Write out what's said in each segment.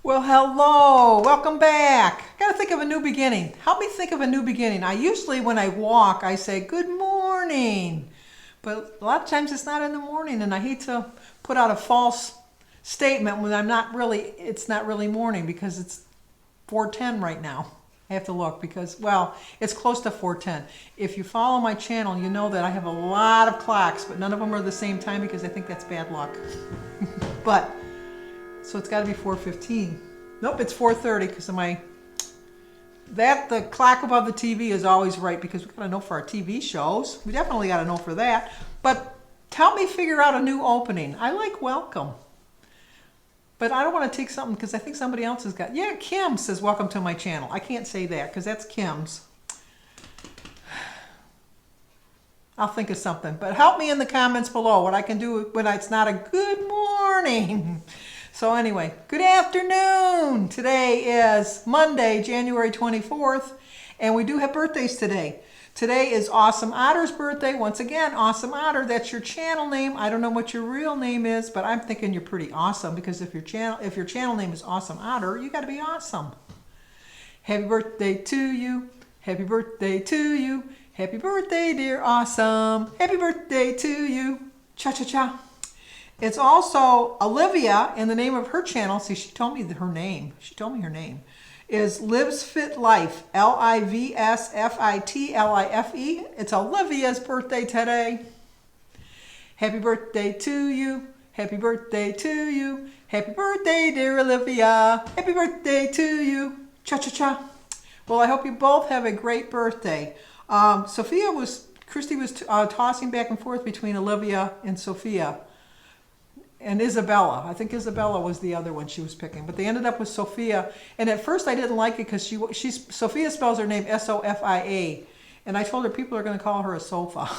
Well, hello, welcome back. I gotta think of a new beginning. Help me think of a new beginning. I usually, when I walk, I say good morning, but a lot of times it's not in the morning, and I hate to put out a false statement when it's not really morning because it's 4:10 right now. I have to look because, well, it's close to 4:10. If you follow my channel, you know that I have a lot of clocks, but none of them are the same time because I think that's bad luck. But so it's got to be 4:15. Nope, it's 4:30 because of the clock above the TV is always right because we got to know for our TV shows. We definitely got to know for that. But help me figure out a new opening. I like welcome. But I don't want to take something because I think somebody else has got. Yeah, Kim says welcome to my channel. I can't say that because that's Kim's. I'll think of something. But help me in the comments below what I can do when it's not a good morning. So anyway, good afternoon. Today is Monday, January 24th, and we do have birthdays today. Today is Awesome Otter's birthday. Once again, Awesome Otter, that's your channel name. I don't know what your real name is, but I'm thinking you're pretty awesome because if your channel name is Awesome Otter, you got to be awesome. Happy birthday to you. Happy birthday to you. Happy birthday, dear Awesome. Happy birthday to you. Cha-cha-cha. It's also Olivia, and the name of her channel, see, she told me her name. She told me her name is Lives Fit Life, LIVSFITLIFE. It's Olivia's birthday today. Happy birthday to you. Happy birthday to you. Happy birthday, dear Olivia. Happy birthday to you. Cha-cha-cha. Well, I hope you both have a great birthday. Christy was tossing back and forth between Olivia and Sophia. And Isabella. I think Isabella was the other one she was picking. But they ended up with Sophia. And at first I didn't like it because Sophia spells her name S-O-F-I-A. And I told her people are going to call her a sofa.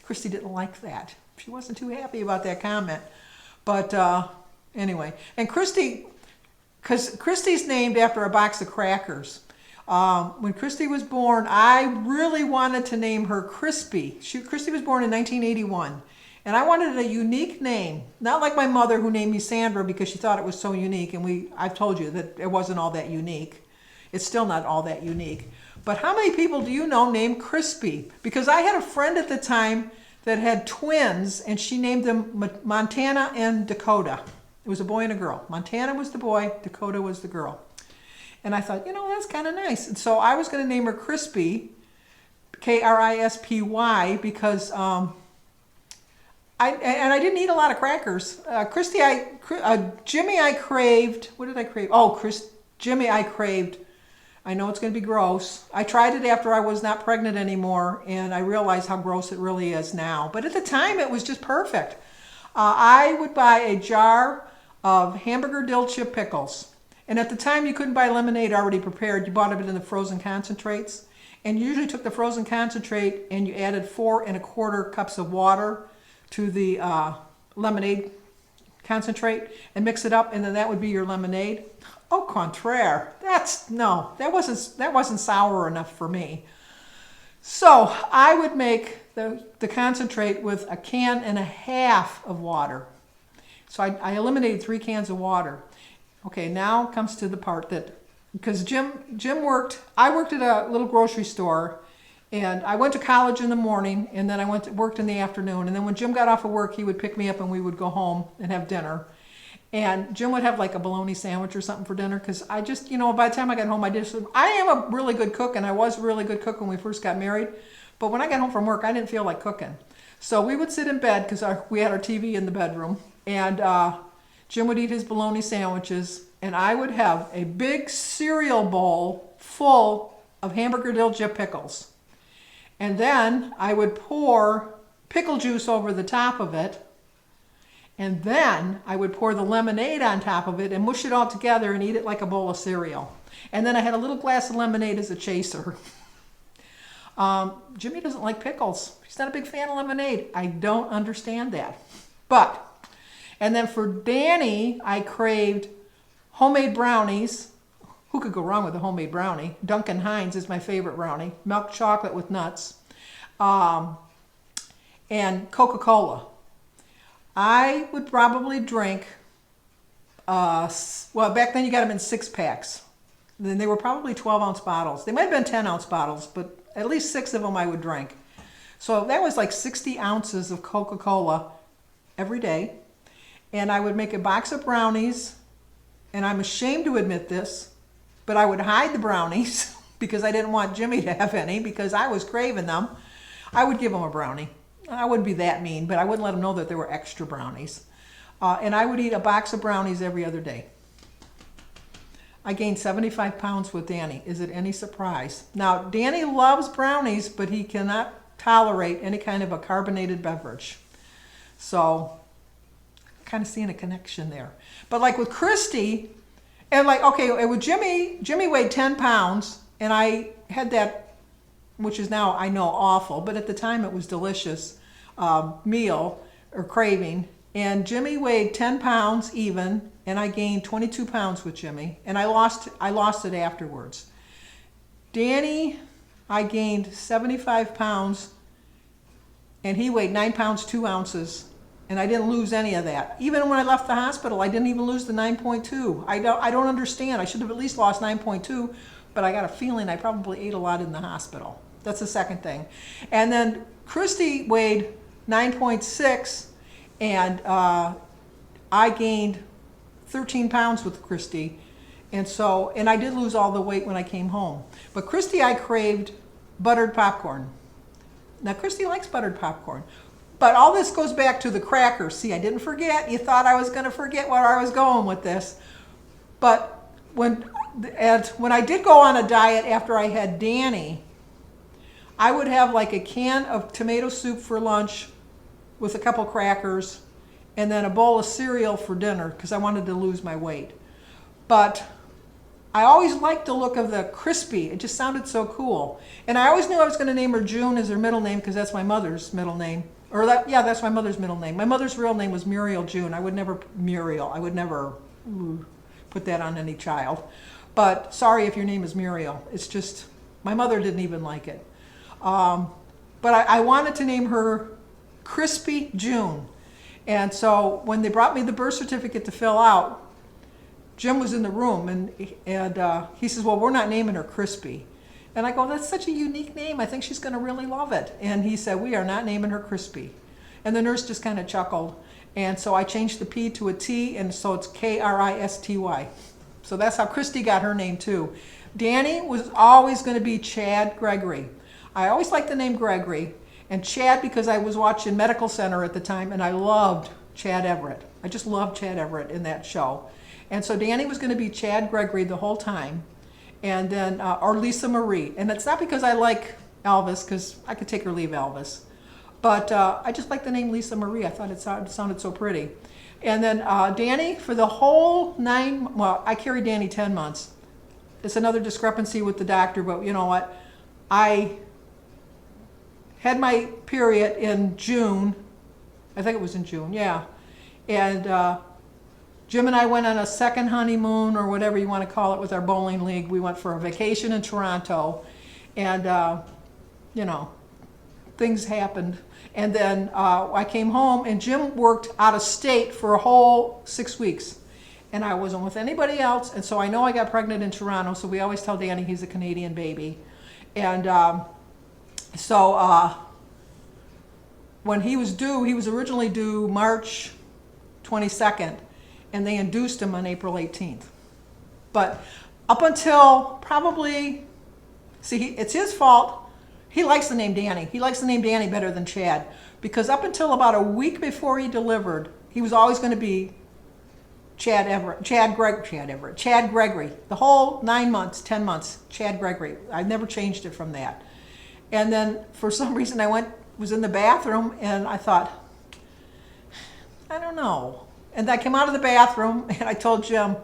Christy didn't like that. She wasn't too happy about that comment. But anyway. And Christy, because Christy's named after a box of crackers. When Christy was born, I really wanted to name her Crispy. Christy was born in 1981. And I wanted a unique name, not like my mother who named me Sandra because she thought it was so unique. And I've told you that it wasn't all that unique. It's still not all that unique. But how many people do you know named Crispy? Because I had a friend at the time that had twins, and she named them Montana and Dakota. It was a boy and a girl. Montana was the boy, Dakota was the girl. And I thought, that's kind of nice. And so I was going to name her Crispy, K-R-I-S-P-Y, because I didn't eat a lot of crackers. Jimmy, I craved. What did I crave? Oh, Jimmy, I craved. I know it's going to be gross. I tried it after I was not pregnant anymore, and I realized how gross it really is now. But at the time, it was just perfect. I would buy a jar of hamburger dill chip pickles. And at the time, you couldn't buy lemonade already prepared. You bought it in the frozen concentrates. And you usually took the frozen concentrate and you added 4 1/4 cups of water to the lemonade concentrate and mix it up, and then that would be your lemonade. Au contraire, that wasn't sour enough for me. So I would make the concentrate with 1.5 cans of water. So I eliminated 3 cans of water. Okay, now comes to the part that, because I worked at a little grocery store. And I went to college in the morning, and then I worked in the afternoon. And then when Jim got off of work, he would pick me up, and we would go home and have dinner. And Jim would have like a bologna sandwich or something for dinner, because I just, by the time I got home, I am a really good cook, and I was a really good cook when we first got married. But when I got home from work, I didn't feel like cooking. So we would sit in bed, because we had our TV in the bedroom, and Jim would eat his bologna sandwiches, and I would have a big cereal bowl full of hamburger dill chip pickles. And then I would pour pickle juice over the top of it. And then I would pour the lemonade on top of it and mush it all together and eat it like a bowl of cereal. And then I had a little glass of lemonade as a chaser. Jimmy doesn't like pickles. He's not a big fan of lemonade. I don't understand that. And then for Danny, I craved homemade brownies. Who could go wrong with a homemade brownie? Duncan Hines is my favorite brownie. Milk chocolate with nuts. And Coca-Cola. I would probably drink Well, back then you got them in 6 packs. Then they were probably 12-ounce bottles. They might have been 10-ounce bottles, but at least 6 of them I would drink. So that was like 60 ounces of Coca-Cola every day. And I would make a box of brownies, and I'm ashamed to admit this, but I would hide the brownies because I didn't want Jimmy to have any because I was craving them. I would give him a brownie. I wouldn't be that mean, but I wouldn't let him know that there were extra brownies. And I would eat a box of brownies every other day. I gained 75 pounds with Danny. Is it any surprise? Now, Danny loves brownies, but he cannot tolerate any kind of a carbonated beverage. So, kind of seeing a connection there. But like with Christy, and like, okay, with Jimmy weighed 10 pounds, and I had that, which is now, I know, awful, but at the time it was delicious, meal or craving. And Jimmy weighed 10 pounds even, and I gained 22 pounds with Jimmy, and I lost it afterwards. Danny, I gained 75 pounds, and he weighed 9 pounds 2 ounces, and I didn't lose any of that. Even when I left the hospital, I didn't even lose the 9.2. I don't understand. I should have at least lost 9.2, but I got a feeling I probably ate a lot in the hospital. That's the second thing. And then Christy weighed 9.6, and I gained 13 pounds with Christy. And I did lose all the weight when I came home. But Christy, I craved buttered popcorn. Now, Christy likes buttered popcorn. But all this goes back to the crackers. See, I didn't forget. You thought I was going to forget where I was going with this. But when I did go on a diet after I had Danny, I would have like a can of tomato soup for lunch with a couple crackers and then a bowl of cereal for dinner because I wanted to lose my weight. But I always liked the look of the crispy. It just sounded so cool. And I always knew I was going to name her June as her middle name because that's my mother's middle name. That's my mother's middle name. My mother's real name was Muriel June. I would never put that on any child. But sorry if your name is Muriel. It's just, my mother didn't even like it. But I wanted to name her Crispy June. And so when they brought me the birth certificate to fill out, Jim was in the room, and he says, well, we're not naming her Crispy. And I go, that's such a unique name. I think she's going to really love it. And he said, we are not naming her Crispy. And the nurse just kind of chuckled. And so I changed the P to a T, and so it's Kristy. So that's how Christy got her name, too. Danny was always going to be Chad Gregory. I always liked the name Gregory. And Chad, because I was watching Medical Center at the time, and I loved Chad Everett. I just loved Chad Everett in that show. And so Danny was going to be Chad Gregory the whole time. And then, or Lisa Marie. And it's not because I like Elvis, because I could take or leave Elvis. But I just like the name Lisa Marie. I thought it sounded so pretty. And then Danny, for the whole I carried Danny 10 months. It's another discrepancy with the doctor, but you know what? I had my period in June. I think it was in June, yeah. And Jim and I went on a second honeymoon, or whatever you want to call it, with our bowling league. We went for a vacation in Toronto, and things happened. And then I came home, and Jim worked out of state for a whole 6 weeks, and I wasn't with anybody else. And so I know I got pregnant in Toronto. So we always tell Danny he's a Canadian baby, and when he was due, he was originally due March 22nd. And they induced him on April 18th. But up until probably, it's his fault. He likes the name Danny. He likes the name Danny better than Chad. Because up until about a week before he delivered, he was always going to be Chad Gregory. The whole 9 months, 10 months, Chad Gregory. I've never changed it from that. And then for some reason was in the bathroom, and I thought, I don't know. And I came out of the bathroom, and I told Jim,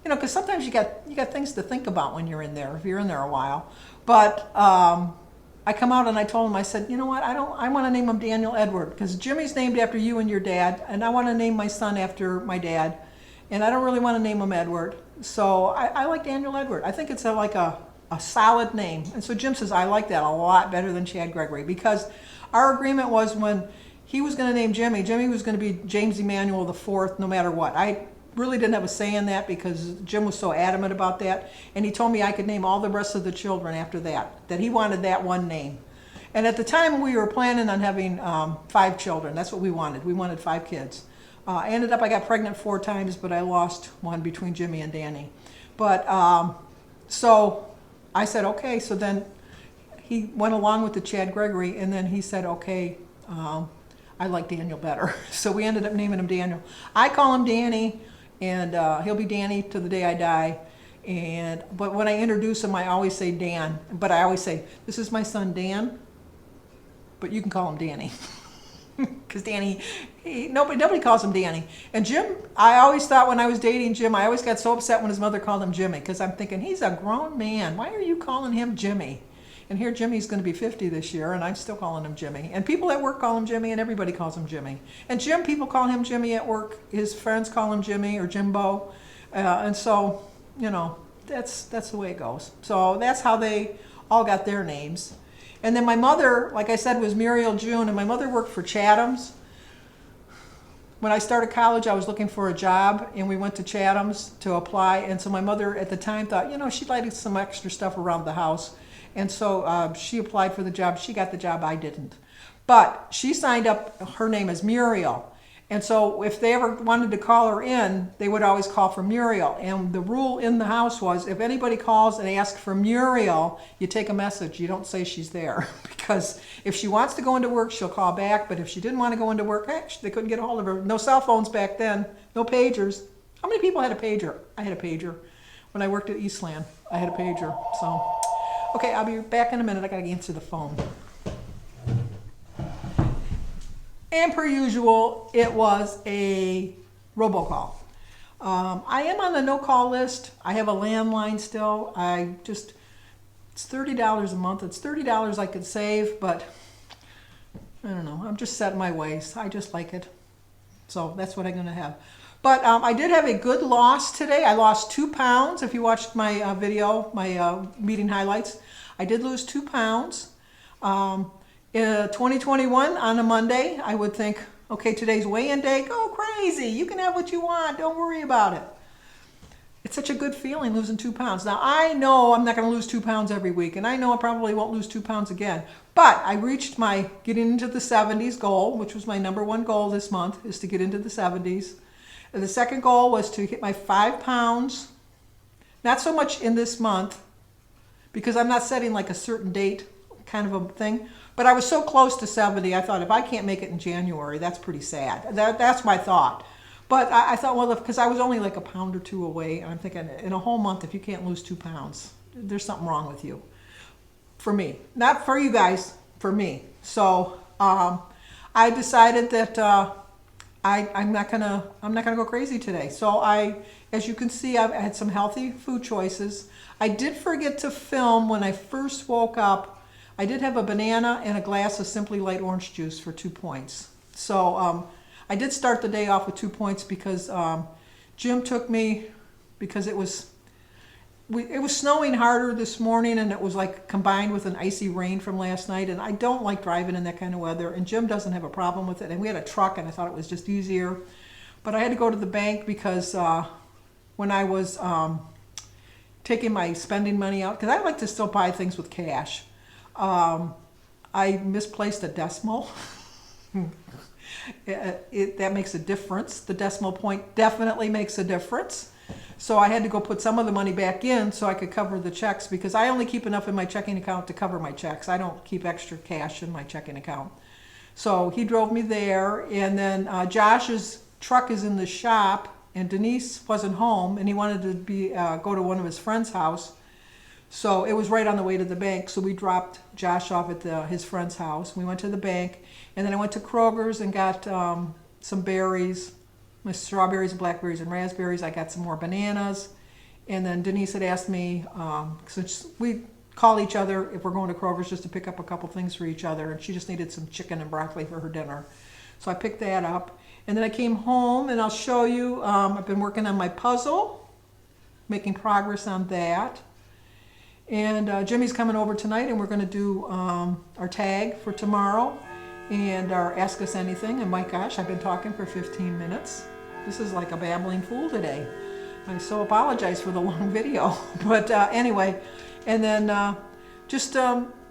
because sometimes you got things to think about when you're in there, if you're in there a while. But I come out and I told him, I said, you know what, I want to name him Daniel Edward, because Jimmy's named after you and your dad, and I want to name my son after my dad, and I don't really want to name him Edward. So I like Daniel Edward. I think it's a solid name. And so Jim says, I like that a lot better than Chad Gregory, because our agreement was when he was going to name Jimmy was going to be James Emmanuel IV, no matter what. really didn't have a say in that because Jim was so adamant about that. And he told me I could name all the rest of the children after that he wanted that one name. And at the time we were planning on having 5 children. That's what we wanted. We wanted 5 kids. I got pregnant 4 times, but I lost one between Jimmy and Danny. But so I said, okay. So then he went along with the Chad Gregory, and then he said, okay, I like Daniel better. So we ended up naming him Daniel. I call him Danny, and he'll be Danny to the day I die. But when I introduce him, I always say Dan. But I always say, this is my son Dan, but you can call him Danny. Because Danny, nobody calls him Danny. And Jim, I always thought when I was dating Jim, I always got so upset when his mother called him Jimmy, because I'm thinking, he's a grown man. Why are you calling him Jimmy? And here Jimmy's going to be 50 this year, and I'm still calling him Jimmy. And people at work call him Jimmy, and everybody calls him Jimmy. And Jim, people call him Jimmy at work. His friends call him Jimmy or Jimbo. And so, that's the way it goes. So that's how they all got their names. And then my mother, like I said, was Muriel June, and my mother worked for Chatham's. When I started college, I was looking for a job, and we went to Chatham's to apply. And so my mother at the time thought, she'd like some extra stuff around the house. And so she applied for the job. She got the job. I didn't. But she signed up her name as Muriel. And so if they ever wanted to call her in, they would always call for Muriel. And the rule in the house was if anybody calls and asks for Muriel, you take a message. You don't say she's there. Because if she wants to go into work, she'll call back. But if she didn't want to go into work, they couldn't get a hold of her. No cell phones back then. No pagers. How many people had a pager? I had a pager. When I worked at Eastland, I had a pager. So, okay, I'll be back in a minute. I got to answer the phone. And per usual, it was a robocall. I am on the no-call list. I have a landline still. It's $30 a month. It's $30 I could save, but I don't know. I'm just set in my ways. I just like it. So that's what I'm going to have. But I did have a good loss today. I lost 2 pounds. If you watched my video, my meeting highlights, I did lose 2 pounds. 2021 on a Monday, I would think, okay, today's weigh-in day, go crazy. You can have what you want. Don't worry about it. It's such a good feeling losing 2 pounds. Now, I know I'm not going to lose 2 pounds every week, and I know I probably won't lose 2 pounds again. But I reached my getting into the 70s goal, which was my #1 goal this month, is to get into the 70s. And the second goal was to hit my 5 pounds, not so much in this month, because I'm not setting like a certain date kind of a thing. But I was so close to 70, I thought if I can't make it in January, that's pretty sad. That's my thought. But I thought, well, because I was only like a pound or 2 away, and I'm thinking in a whole month, if you can't lose 2 pounds, there's something wrong with you. For me. Not for you guys, for me. So I decided that I'm not gonna go crazy today. So as you can see, I've had some healthy food choices. I did forget to film when I first woke up. I did have a banana and a glass of Simply Light orange juice for 2 points. So I did start the day off with 2 points because Jim took me, because it was snowing harder this morning, and it was like combined with an icy rain from last night, and I don't like driving in that kind of weather, and Jim doesn't have a problem with it, and we had a truck, and I thought it was just easier. But I had to go to the bank because when I was taking my spending money out, because I like to still buy things with cash, I misplaced a decimal. That makes a difference. The decimal point definitely makes a difference. So I had to go put some of the money back in so I could cover the checks, because I only keep enough in my checking account to cover my checks. I don't keep extra cash in my checking account. So he drove me there, and then Josh's truck is in the shop, and Denise wasn't home, and he wanted to go to one of his friend's house. So it was right on the way to the bank. So we dropped Josh off at his friend's house. We went to the bank, and then I went to Kroger's and got some berries, my strawberries and blackberries and raspberries. I got some more bananas. And then Denise had asked me, since we call each other if we're going to Kroger's, just to pick up a couple things for each other. And she just needed some chicken and broccoli for her dinner. So I picked that up. And then I came home, and I'll show you, I've been working on my puzzle, making progress on that. And Jimmy's coming over tonight, and we're going to do our tag for tomorrow and our Ask Us Anything. And my gosh, I've been talking for 15 minutes. This is like a babbling fool today. I so apologize for the long video. But anyway, and then just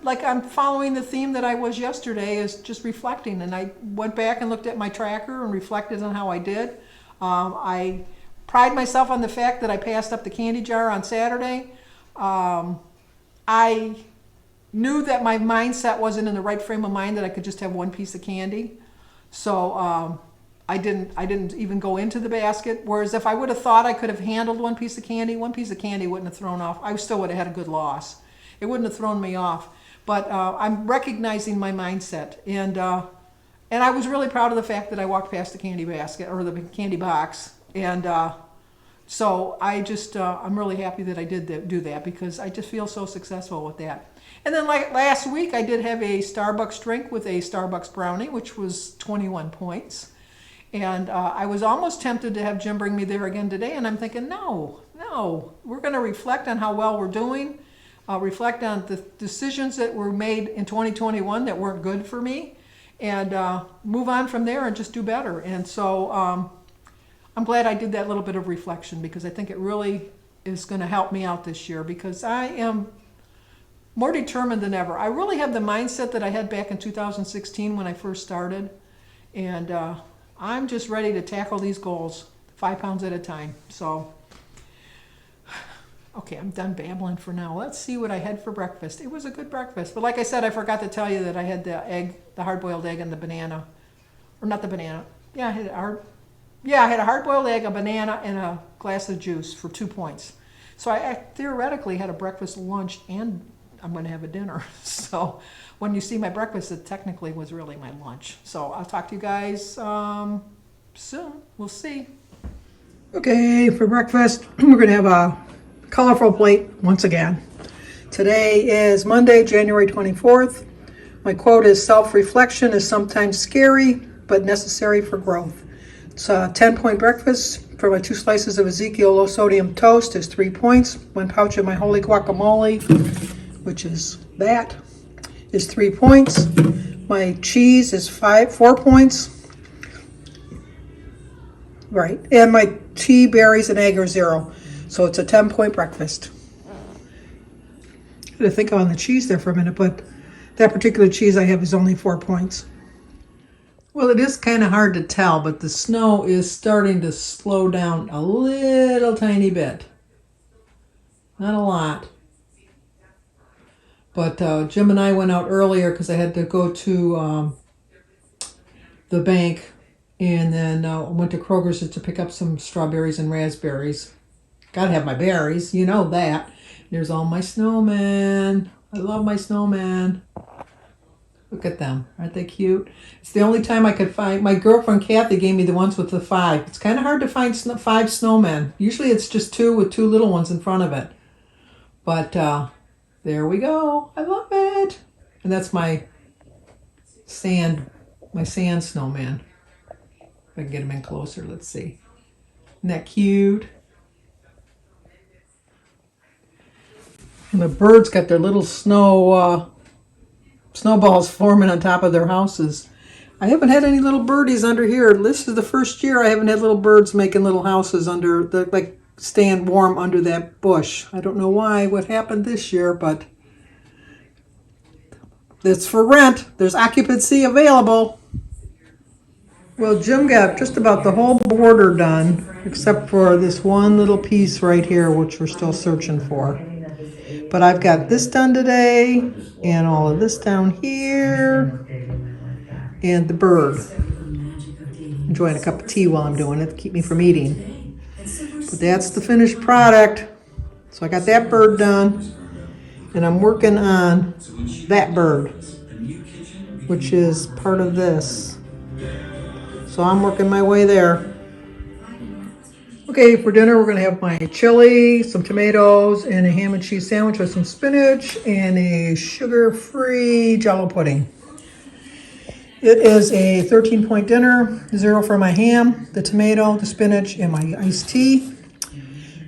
like I'm following the theme that I was yesterday, is just reflecting. And I went back and looked at my tracker and reflected on how I did. I pride myself on the fact that I passed up the candy jar on Saturday. I knew that my mindset wasn't in the right frame of mind that I could just have one piece of candy. So I didn't even go into the basket. Whereas if I would have thought I could have handled one piece of candy wouldn't have thrown off. I still would have had a good loss. It wouldn't have thrown me off. But I'm recognizing my mindset. And I was really proud of the fact that I walked past the candy basket, or the candy box. And so I just, I'm really happy that I did do that, because I just feel so successful with that. And then like last week, I did have a Starbucks drink with a Starbucks brownie, which was 21 points. And I was almost tempted to have Jim bring me there again today. And I'm thinking, no, we're going to reflect on how well we're doing. Reflect on the decisions that were made in 2021 that weren't good for me. And move on from there and just do better. And so I'm glad I did that little bit of reflection, because I think it really is going to help me out this year, because I am more determined than ever. I really have the mindset that I had back in 2016 when I first started. And I'm just ready to tackle these goals 5 pounds at a time. So, okay, I'm done babbling for now. Let's see what I had for breakfast. It was a good breakfast. But like I said, I forgot to tell you that I had the egg, the hard-boiled egg, and the banana. Or not the banana. Yeah, I had a hard-boiled egg, a banana, and a glass of juice for 2 points. So I theoretically had a breakfast, lunch, and I'm going to have a dinner. So when you see my breakfast, it technically was really my lunch. So I'll talk to you guys soon. We'll see. Okay, for breakfast, we're going to have a colorful plate once again. Today is Monday, January 24th. My quote is, "Self-reflection is sometimes scary, but necessary for growth." It's a 10-point breakfast. For my 2 slices of Ezekiel low-sodium toast is 3 points. 1 pouch of my holy guacamole, which is that, is 3 points. My cheese is 4 points. Right. And my tea, berries, and egg are 0. So it's a 10-point breakfast. I had to think on the cheese there for a minute, but that particular cheese I have is only 4 points. Well, it is kind of hard to tell, but the snow is starting to slow down a little tiny bit. Not a lot. But Jim and I went out earlier because I had to go to the bank, and then went to Kroger's just to pick up some strawberries and raspberries. Gotta have my berries, you know that. There's all my snowmen. I love my snowmen. Look at them. Aren't they cute? It's the only time I could find. My girlfriend Kathy gave me the ones with the 5. It's kind of hard to find 5 snowmen. Usually it's just 2 with 2 little ones in front of it. But there we go. I love it. And that's my sand snowman. If I can get him in closer, let's see. Isn't that cute? And the birds got their little snowballs forming on top of their houses. I haven't had any little birdies under here. This is the first year I haven't had little birds making little houses under like staying warm under that bush. I don't know why, what happened this year, but it's for rent. There's occupancy available. Well, Jim got just about the whole border done, except for this one little piece right here, which we're still searching for. But I've got this done today, and all of this down here, and the bird. Enjoying a cup of tea while I'm doing it to keep me from eating. But that's the finished product. So I got that bird done, and I'm working on that bird, which is part of this. So I'm working my way there. Okay, for dinner we're going to have my chili, some tomatoes, and a ham and cheese sandwich with some spinach and a sugar-free Jell-O pudding. It is a 13-point dinner, 0 for my ham, the tomato, the spinach, and my iced tea.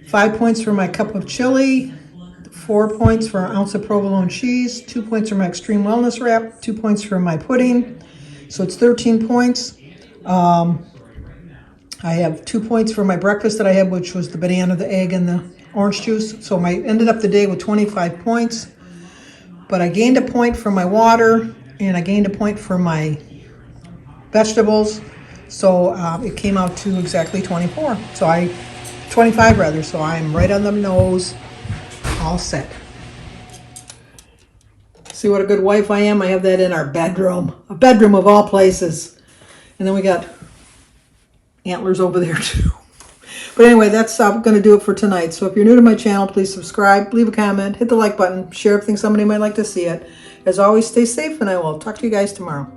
5 points for my cup of chili, 4 points for an ounce of provolone cheese, 2 points for my extreme wellness wrap, 2 points for my pudding. So it's 13 points. I have 2 points for my breakfast that I had, which was the banana, the egg, and the orange juice. So I ended up the day with 25 points. But I gained a point for my water, and I gained a point for my vegetables. So it came out to exactly 24. 25 rather. So I'm right on the nose, all set. See what a good wife I am? I have that in our bedroom. A bedroom of all places. And then we got antlers over there too. But anyway, that's going to do it for tonight. So if you're new to my channel, please subscribe, leave a comment, hit the like button, share if you think somebody might like to see it. As always, stay safe, and I will talk to you guys tomorrow.